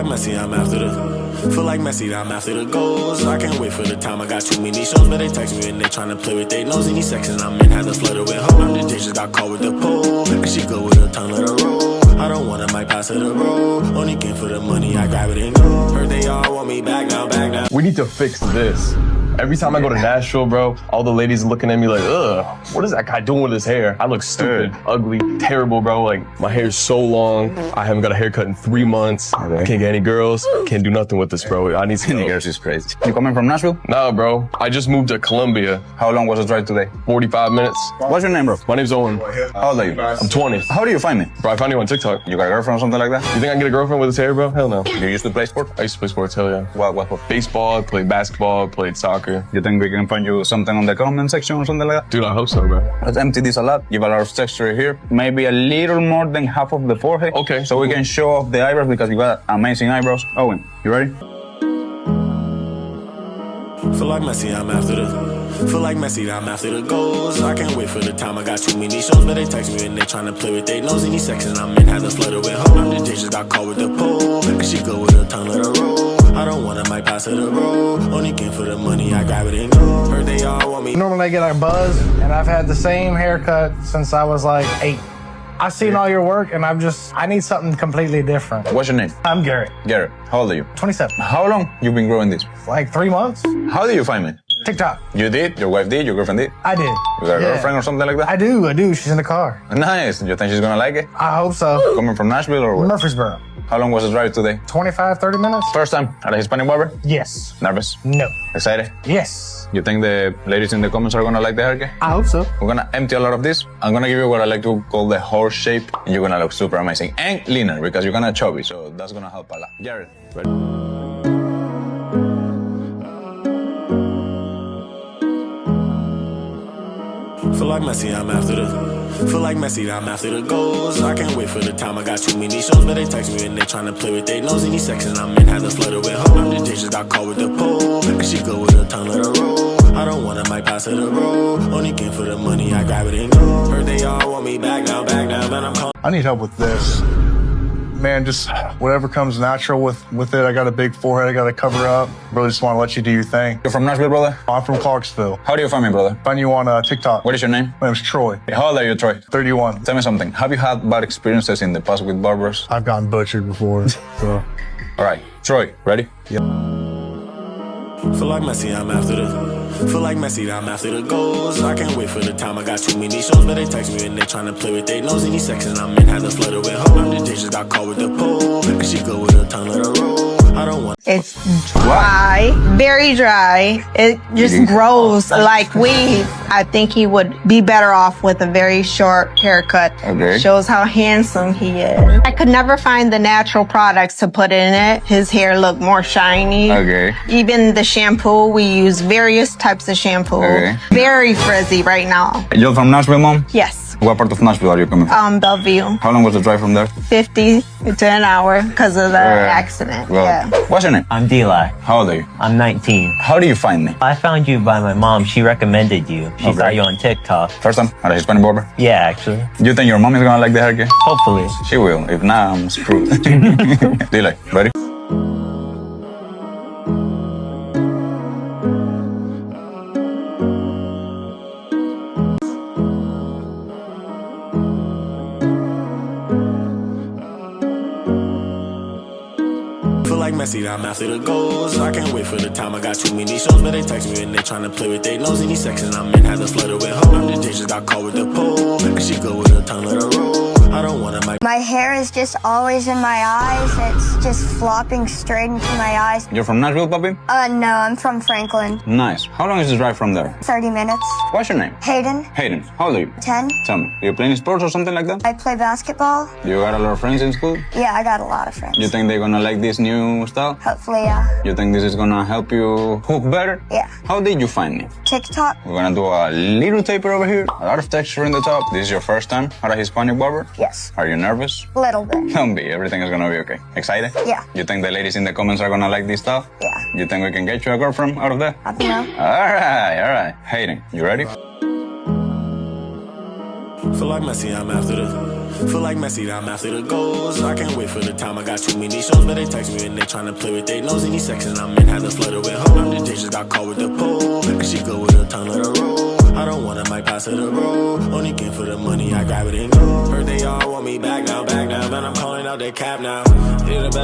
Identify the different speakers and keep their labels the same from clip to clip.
Speaker 1: like Messi, I'm after the. Feel like Messi, I'm after the goals. I can't wait for the time. I got too many shows, but they text me and they tryna play with their nose. Any sex and I'm in, had to flutter with her. I'm the dish, just got caught with the pole. And she go with her tongue, let her roll. I don't want her, might pass her the roll. Only game for the money, I grab it and go. Heard they all want me back now, back now.
Speaker 2: We need to fix this. Every time I go to Nashville, bro, all the ladies looking at me like, ugh, what is that guy doing with his hair? I look stupid, ugly, terrible, bro. Like, my hair's so long. I haven't got a haircut in 3 months. I can't get any girls. Can't do nothing with this, bro. I need some
Speaker 3: girls. Is crazy. You coming from Nashville?
Speaker 2: Nah, bro. I just moved to Columbia.
Speaker 3: How long was the drive today?
Speaker 2: 45 minutes.
Speaker 3: What's your name, bro?
Speaker 2: My name's Owen.
Speaker 3: How old are you?
Speaker 2: I'm 20.
Speaker 3: How do you find me?
Speaker 2: Bro, I found you on TikTok.
Speaker 3: You got a girlfriend or something like that?
Speaker 2: You think I can get a girlfriend with his hair, bro? Hell no.
Speaker 3: You used to play sport?
Speaker 2: I used to play sports, hell yeah.
Speaker 3: What sport?
Speaker 2: Baseball, played basketball, played soccer.
Speaker 3: You think we can find you something on the comment section or something like that?
Speaker 2: Dude, I hope so, bro.
Speaker 3: Let's empty this a lot. Give a lot of texture here. Maybe a little more than half of the forehead.
Speaker 2: Okay.
Speaker 3: So we can show off the eyebrows because you got amazing eyebrows. Owen, you ready?
Speaker 1: Feel like Messi, I'm after the. Feel like Messi, I'm after the goals. I can't wait for the time. I got too many shows, but they text me and they tryna play with their nose. Any sex and I'm in, had to flutter with her. I'm the dish, just got caught with the pole. And she go with her tongue, let her roll. I don't want her, might pass her the roll. Only game for the money, I grab it and go. Heard they all want me.
Speaker 4: Normally I get a buzz, and I've had the same haircut since I was like 8. I've seen all your work, and I need something completely different.
Speaker 3: What's your name?
Speaker 4: I'm Garrett.
Speaker 3: Garrett. How old are you?
Speaker 4: 27.
Speaker 3: How long you been growing this?
Speaker 4: Like 3 months.
Speaker 3: How did you find me?
Speaker 4: TikTok.
Speaker 3: You did? Your wife did? Your girlfriend did?
Speaker 4: I did.
Speaker 3: You got a girlfriend or something like that?
Speaker 4: I do. She's in the car.
Speaker 3: Nice. You think she's gonna like it?
Speaker 4: I hope so.
Speaker 3: Coming from Nashville or what?
Speaker 4: Murfreesboro.
Speaker 3: How long was the drive today?
Speaker 4: 25, 30 minutes.
Speaker 3: First time at a Hispanic barber?
Speaker 4: Yes.
Speaker 3: Nervous?
Speaker 4: No.
Speaker 3: Excited?
Speaker 4: Yes.
Speaker 3: You think the ladies in the comments are gonna like the haircut?
Speaker 4: I hope so.
Speaker 3: We're gonna empty a lot of this. I'm gonna give you what I like to call the horse shape, and you're gonna look super amazing and leaner because you're gonna chubby, so that's gonna help a lot. Jared, ready?
Speaker 1: Feel like Messi, I'm after the. Feel like Messi, I'm after the goals. I can't wait for the time. I got too many shows, but they text me and they tryna play with their nose. Any sex and I'm in, had to flutter with her. I'm the dish, just got caught with the pole. And she go with her tongue, let her roll. I don't want her, might pass her the roll. Only game for the money, I grab it and go. Heard they all want me back now, man. I'm calling.
Speaker 5: I need help with this. Man, just whatever comes natural with it. I got a big forehead I got to cover up. Really just want to let you do your thing.
Speaker 3: You're from Nashville, brother?
Speaker 5: I'm from Clarksville.
Speaker 3: How do you find me, brother?
Speaker 5: Find you on TikTok.
Speaker 3: What is your name?
Speaker 5: My name's Troy.
Speaker 3: Hey, how old are you, Troy?
Speaker 5: 31.
Speaker 3: Tell me something. Have you had bad experiences in the past with barbers?
Speaker 5: I've gotten butchered before. So.
Speaker 3: All right, Troy, ready?
Speaker 5: Yep.
Speaker 1: Feel like Messi, I'm after the. Feel like Messi, I'm after the goals. I can't wait for the time. I got too many shows, but they text me and they tryna play with their nose. Any sex and I'm in, had to flutter with her. I'm the dish, just got caught with the pole. And she go with her tongue, let her roll. I don't want.
Speaker 6: It's dry, very dry. It just grows like weeds. I think he would be better off with a very short haircut.
Speaker 3: Okay.
Speaker 6: Shows how handsome he is. I could never find the natural products to put in it. His hair looked more shiny.
Speaker 3: Okay.
Speaker 6: Even the shampoo, we use various types of shampoo.
Speaker 3: Okay.
Speaker 6: Very frizzy right now.
Speaker 3: You're from Nashville, Mom?
Speaker 6: Yes.
Speaker 3: What part of Nashville are you coming from?
Speaker 6: Bellevue.
Speaker 3: How long was the drive from there?
Speaker 6: 50 to an hour because of the accident.
Speaker 3: Well,
Speaker 6: yeah.
Speaker 3: What's your name?
Speaker 7: I'm Deli.
Speaker 3: How old are you?
Speaker 7: I'm 19.
Speaker 3: How do you find me?
Speaker 7: I found you by my mom. She recommended you. She saw you on TikTok.
Speaker 3: First time at a Hispanic barber?
Speaker 7: Yeah, actually.
Speaker 3: You think your mom is gonna like the haircut?
Speaker 7: Hopefully.
Speaker 3: She will. If not, I'm screwed. Deli, ready?
Speaker 1: Feel like Messi, I'm after the goals. I can't wait for the time. I got too many shows, but they text me and they tryna play with their nose. Any sex and I'm in, had to flutter with her. I'm the dish, just got caught with the pole. And she go with her tongue, let her roll. I don't want her,
Speaker 8: my hair is just always in my eyes. It's just flopping straight into my eyes.
Speaker 3: You're from Nashville, puppy?
Speaker 8: No, I'm from Franklin.
Speaker 3: Nice. How long is the drive from there?
Speaker 8: 30 minutes.
Speaker 3: What's your name?
Speaker 8: Hayden.
Speaker 3: Hayden. How old are you?
Speaker 8: 10.
Speaker 3: Tell me, do you play any sports or something like that?
Speaker 8: I play basketball.
Speaker 3: Do you got a lot of friends in school?
Speaker 8: Yeah, I got a lot of friends.
Speaker 3: You think they're gonna like this new style?
Speaker 8: Hopefully, yeah.
Speaker 3: You think this is gonna help you hook better?
Speaker 8: Yeah.
Speaker 3: How did you find me?
Speaker 8: TikTok.
Speaker 3: We're gonna do a little taper over here, a lot of texture in the top. This is your first time at a Hispanic barber?
Speaker 8: Yes.
Speaker 3: Are you nervous?
Speaker 8: Little bit.
Speaker 3: Don't be, everything is gonna be okay. Excited?
Speaker 8: Yeah.
Speaker 3: You think the ladies in the comments are gonna like this stuff?
Speaker 8: Yeah.
Speaker 3: You think we can get you a girlfriend out of that?
Speaker 8: I don't know.
Speaker 3: Alright. Hayden, you ready?
Speaker 1: Feel like Messi, I'm after the. Feel like Messi, I'm after the goals. I can't wait for the time. I got too many shows, but they text me and they tryna play with their nose. Any section I'm in, had to flutter with hope. The day just got caught with the pole, and she go with her tongue, let her roll. I don't want a mic pass her the road. Only game for the money, I grab it and go. Heard they all want me back now, man. I'm calling out their cap now.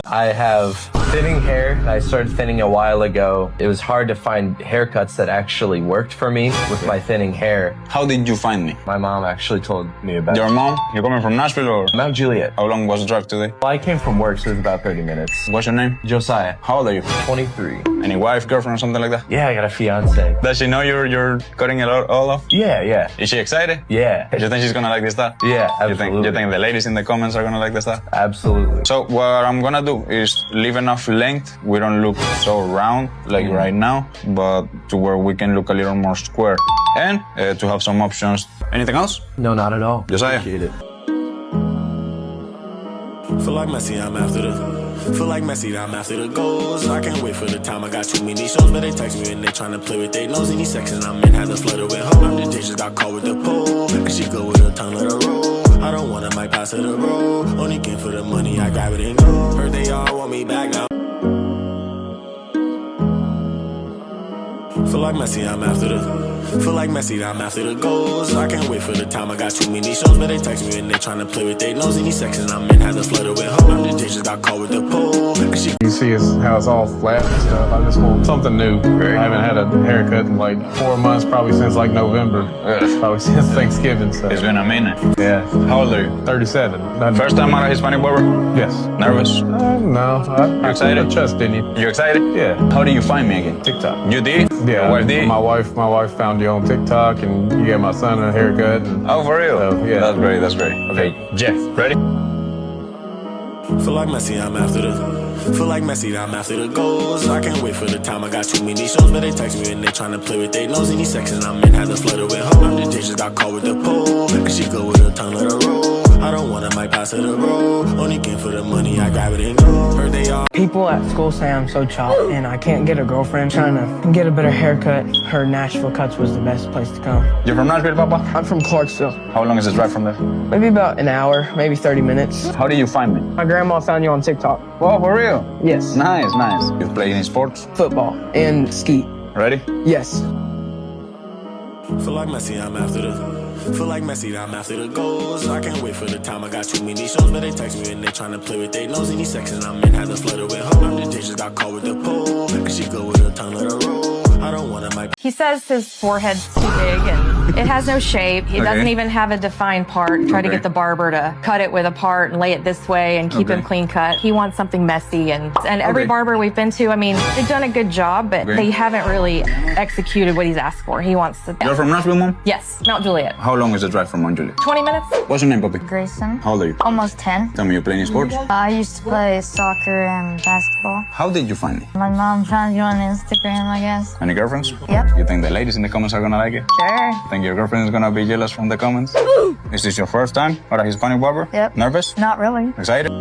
Speaker 9: I have thinning hair. I started thinning a while ago. It was hard to find haircuts that actually worked for me with my thinning hair.
Speaker 3: How did you find me?
Speaker 9: My mom actually told me about
Speaker 3: Your
Speaker 9: it.
Speaker 3: mom? You're coming from Nashville or?
Speaker 9: Mount Juliet.
Speaker 3: How long was the drive today?
Speaker 9: Well, I came from work, so it was about 30 minutes.
Speaker 3: What's your name?
Speaker 9: Josiah.
Speaker 3: How old are you?
Speaker 9: 23.
Speaker 3: Any wife, girlfriend, or something like that?
Speaker 9: Yeah, I got a fiance.
Speaker 3: Does she know you're cutting it all off?
Speaker 9: Yeah.
Speaker 3: Is she excited?
Speaker 9: Yeah.
Speaker 3: You think she's gonna like this stuff?
Speaker 9: Yeah, absolutely.
Speaker 3: You think the ladies in the comments are gonna like this stuff?
Speaker 9: Absolutely.
Speaker 3: So what I'm gonna do is leave enough length. We don't look so round like right now, but to where we can look a little more square. And to have some options. Anything else?
Speaker 9: No, not at all.
Speaker 3: Josiah.
Speaker 9: Appreciate it.
Speaker 1: Feel like Messi, I'm after the. Feel like Messi, I'm after the goals. I can't wait for the time. I got too many shows, but they text me and they tryna play with their nose. Any section I'm in, had to flutter with hope. The day just got caught with the pole, and she go with her tongue, let her roll. I don't want a mic pass her the road. Only game for the money, I grab it and go. Heard they all want me back now. Feel like Messi, I'm after the. Feel like Messi, I'm after the goals. I can't wait for the time. I got too many shows, but they text me and they tryna play with their nose. Any section I'm in, had to flutter with hope. The day just got caught with the pole, and she.
Speaker 5: You see how it's all flat and stuff. I just want something new. I haven't had a haircut in like 4 months, probably since like November. Probably since Thanksgiving. So.
Speaker 3: It's been a minute.
Speaker 5: Yeah.
Speaker 3: How old are you?
Speaker 5: 37.
Speaker 3: First time out of Hispanic barber?
Speaker 5: Yes.
Speaker 3: Nervous?
Speaker 5: No.
Speaker 3: You excited?
Speaker 5: I trust in you.
Speaker 3: You excited?
Speaker 5: Yeah.
Speaker 3: How do you find me again?
Speaker 5: TikTok.
Speaker 3: You did?
Speaker 5: Yeah.
Speaker 3: Your wife did?
Speaker 5: My wife found you on TikTok, and you gave my son a haircut. And
Speaker 3: Oh, for real?
Speaker 5: So, yeah.
Speaker 3: That's great. Okay, Jeff, ready?
Speaker 1: Feel like Messi, I'm after the. Feel like Messi, I'm after the goals. I can't wait for the time. I got too many shows, but they text me and they tryna play with their nose. Any section I'm in, had to flutter with hope. The day just got caught with the pole, and she go with her tongue, let her roll. I don't want a mic pass her the road. Only game for the money, I grab it and go. Heard they all.
Speaker 10: People at school say I'm so chopped and I can't get a girlfriend. Trying to get a better haircut. Her Nashville cuts was the best place to come.
Speaker 3: You're from Nashville, Papa?
Speaker 10: I'm from Clarksville.
Speaker 3: How long is the drive from there?
Speaker 10: Maybe about an hour, maybe 30 minutes.
Speaker 3: How do you find me?
Speaker 10: My grandma found you on TikTok.
Speaker 3: Oh, for real?
Speaker 10: Yes.
Speaker 3: Nice. You play any sports?
Speaker 10: Football and ski.
Speaker 3: Ready?
Speaker 10: Yes.
Speaker 1: Feel like Messi, I'm after the. Feel like Messi, I'm after the goals. I can't wait for the time. I got too many shows, but they text me and they tryna play with their nose. Any section I'm in, had to flutter with hope. The day just got caught with the pole, and she go with her tongue, let her roll. I don't want a mic.
Speaker 11: He says his forehead's too big and it has no shape. He doesn't even have a defined part. Try to get the barber to cut it with a part and lay it this way and keep him clean cut. He wants something messy and every barber we've been to, I mean, they've done a good job, but they haven't really executed what he's asked for. He wants to.
Speaker 3: You're from Nashville, Mom?
Speaker 11: Yes, Mount Juliet.
Speaker 3: How long is the drive from Mount Juliet?
Speaker 11: 20 minutes.
Speaker 3: What's your name, Poppy?
Speaker 8: Grayson.
Speaker 3: How old are you?
Speaker 8: Almost 10.
Speaker 3: Tell me, you play any sports?
Speaker 8: I used to play soccer and basketball.
Speaker 3: How did you find me?
Speaker 8: My mom found you on Instagram, I guess.
Speaker 3: Any girlfriends?
Speaker 8: Yep.
Speaker 3: You think the ladies in the comments are gonna like it?
Speaker 8: Sure.
Speaker 3: Think your girlfriend is gonna be jealous from the comments? Is this your first time at a Hispanic barber?
Speaker 8: Yep.
Speaker 3: Nervous?
Speaker 8: Not really.
Speaker 3: Excited?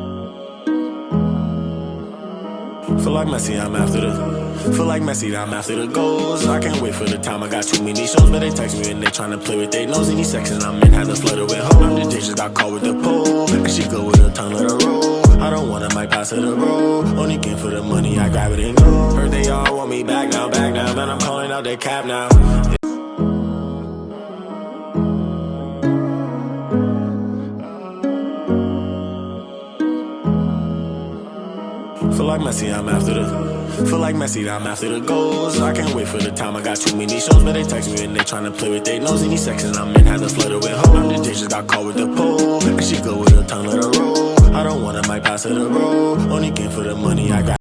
Speaker 1: Feel like Messi, I'm after the. Feel like Messi, I'm after the goals. I can't wait for the time. I got too many shows, but they text me and they tryna play with their nose. Any section I'm in, had to flutter with hope. The day just got caught with the pole, and she go with her tongue, let her roll. I don't want a mic pass her the road. Only game for the money, I grab it and go. Heard they all want me back now, man. I'm calling out their cap now. Feel like Messi, I'm after the. Feel like Messi, I'm after the goals. I can't wait for the time. I got too many shows, but they text me and they tryna play with their nose. Any section I'm in, had to flutter with hope. The day just got caught with the pole, and she go with her tongue, let her roll. I don't want a mic pass her the road. Only game for the money, I got.